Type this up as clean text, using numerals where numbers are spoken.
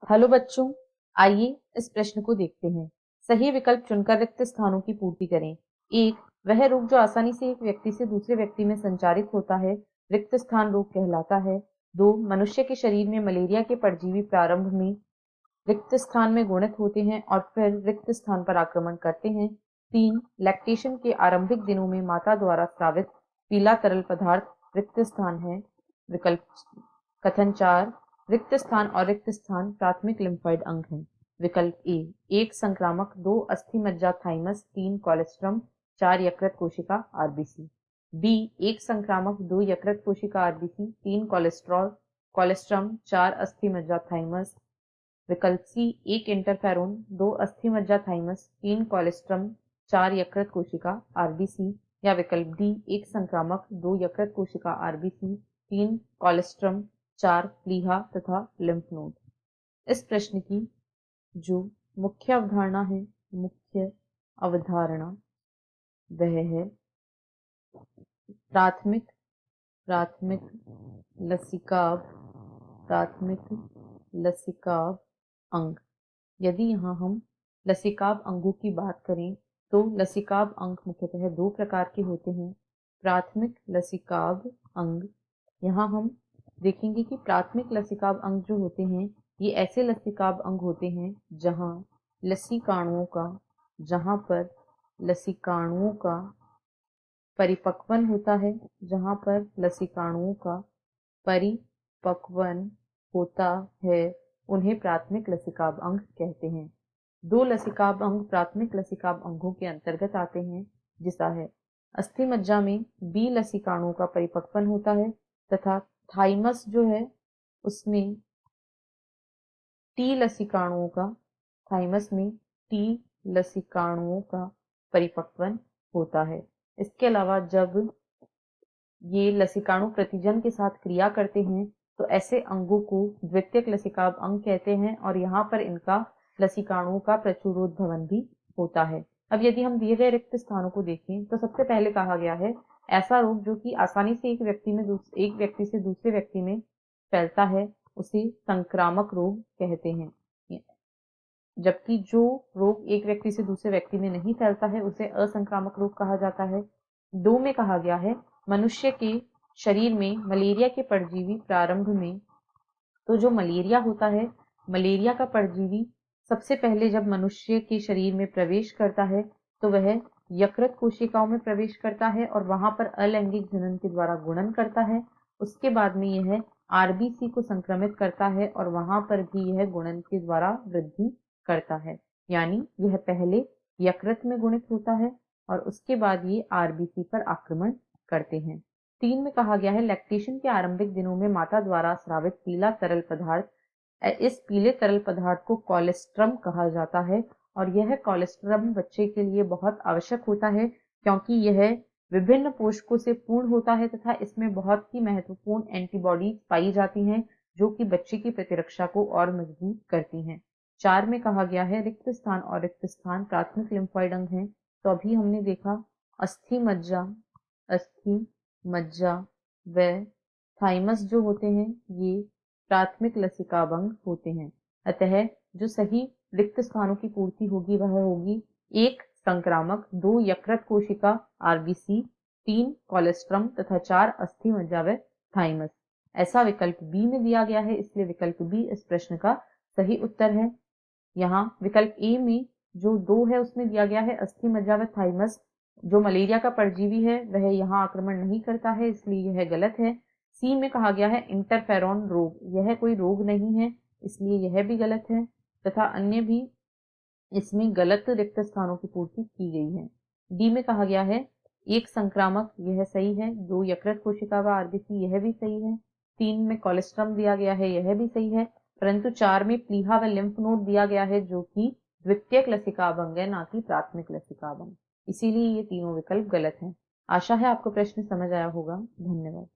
Hello बच्चों, आइए इस प्रश्न को देखते हैं। सही विकल्प चुनकर रिक्त स्थानों की पूर्ति करें। एक, वह रोग जो आसानी से एक व्यक्ति से दूसरे व्यक्ति में संचारित होता है रिक्त स्थान रोग कहलाता है। दो, मनुष्य के शरीर में मलेरिया के परजीवी प्रारंभ में रिक्त स्थान में गुणित होते हैं और फिर रिक्त स्थान पर आक्रमण करते हैं। तीन, लैक्टेशन के आरंभिक दिनों में माता द्वारा स्रावित पीला तरल पदार्थ रिक्त स्थान है। विकल्प कथन चार, रिक्त स्थान और रिक्त स्थान प्राथमिक लिम्फोइड अंग हैं। विकल्प ए, एक संक्रामक, दो अस्थि मज्जा थाइमस, तीन कोलेस्ट्रम, चार यकृत कोशिका आरबीसी। बी, एक संक्रामक, दो यकृत कोशिका आरबीसी, तीन कोलेस्ट्रम, चार अस्थि मज्जा थाइमस। विकल्प सी, एक इंटरफेरोन, दो अस्थि मज्जा थाइमस, तीन कोलेस्ट्रम, चार यकृत कोशिका आरबीसी। या विकल्प डी, एक संक्रामक, दो यकृत कोशिका आरबीसी, तीन कोलेस्ट्रम, चार प्लीहा तथा लिम्फ नोड। इस प्रश्न की जो मुख्य अवधारणा वह है प्राथमिक लसिकाभ अंग। यदि यहाँ हम लसिकाभ अंगों की बात करें तो लसिकाभ अंग मुख्यतः दो प्रकार के होते हैं। प्राथमिक लसिकाभ अंग, यहाँ हम देखेंगे कि प्राथमिक लसिकाभ अंग जो होते हैं ये ऐसे लसिकाभ अंग होते हैं जहाँ लसिकाणुओं का परिपक्वन होता है, उन्हें प्राथमिक लसिकाभ अंग कहते हैं। दो लसिकाभ अंग प्राथमिक लसिकाभ अंगों के अंतर्गत आते हैं, जिसा है अस्थि मज्जा में बी लसिकाणुओं का परिपक्वन होता है तथा थाइमस जो है उसमें टी लसिकाणुओं का परिपक्वन होता है। इसके अलावा जब ये लसिकाणु प्रतिजन के साथ क्रिया करते हैं तो ऐसे अंगों को द्वितीयक लसिकाभ अंग कहते हैं और यहाँ पर इनका लसिकाणुओं का प्रचुरोद्भवन भी होता है। अब यदि हम दिए गए रिक्त स्थानों को देखें तो सबसे पहले कहा गया है ऐसा रोग जो कि आसानी से एक व्यक्ति से दूसरे व्यक्ति में फैलता है उसे संक्रामक रोग कहते हैं, जबकि जो रोग एक व्यक्ति से दूसरे व्यक्ति में नहीं फैलता है उसे असंक्रामक रोग कहा जाता है। दो में कहा गया है मनुष्य के शरीर में मलेरिया के परजीवी प्रारंभ में, तो जो मलेरिया होता है, मलेरिया का परजीवी सबसे पहले जब मनुष्य के शरीर में प्रवेश करता है तो वह यकृत कोशिकाओं में प्रवेश करता है और वहां पर अलैंगिक जनन के द्वारा गुणन करता है। उसके बाद में यह आरबीसी को संक्रमित करता है और वहां पर भी यह गुणन के द्वारा वृद्धि करता है, यानी यह पहले यकृत में गुणित होता है और उसके बाद ये आरबीसी पर आक्रमण करते हैं। तीन में कहा गया है लैक्टेशन के आरंभिक दिनों में माता द्वारा स्रावित पीला तरल पदार्थ, इस पीले तरल पदार्थ को कोलेस्ट्रम कहा जाता है और यह कोलेस्ट्रम बच्चे के लिए बहुत आवश्यक होता है क्योंकि यह विभिन्न पोषकों से पूर्ण होता है तथा इसमें बहुत ही महत्वपूर्ण एंटीबॉडीज पाई जाती हैं जो कि बच्चे की प्रतिरक्षा को और मजबूत करती हैं। चार में कहा गया है रिक्त स्थान और रिक्त स्थान प्राथमिक लिम्फोइड अंग हैं। तो अभी हमने देखा अस्थि मज्जा व थाइमस जो होते हैं ये प्राथमिक लसिकाभ अंग होते हैं। अतः जो सही रिक्त स्थानों की पूर्ति होगी वह होगी एक संक्रामक, दो यकृत कोशिका आरबीसी, तीन कोलेस्ट्रम तथा चार अस्थि मज्जा व थाइमस। ऐसा विकल्प बी में दिया गया है, इसलिए विकल्प बी इस प्रश्न का सही उत्तर है। यहाँ विकल्प ए में जो दो है उसमें दिया गया है अस्थि मज्जा व थाइमस, जो मलेरिया का परजीवी है वह यहाँ आक्रमण नहीं करता है, इसलिए यह गलत है। सी में कहा गया है इंटरफेरॉन रोग, यह कोई रोग नहीं है, इसलिए यह भी गलत है तथा अन्य भी इसमें गलत रिक्त स्थानों की पूर्ति की गई है। डी में कहा गया है एक संक्रामक, यह सही है। दो यकृत कोशिका व आरबीसी, यह भी सही है। तीन में कोलेस्ट्रम दिया गया है, यह भी सही है, परंतु चार में प्लीहा व लिम्फ नोड दिया गया है जो कि द्वितीयक लसिकाभ अंग है, ना कि प्राथमिक लसिकाभ अंग, इसीलिए ये तीनों विकल्प गलत हैं। आशा है आपको प्रश्न समझ आया होगा। धन्यवाद।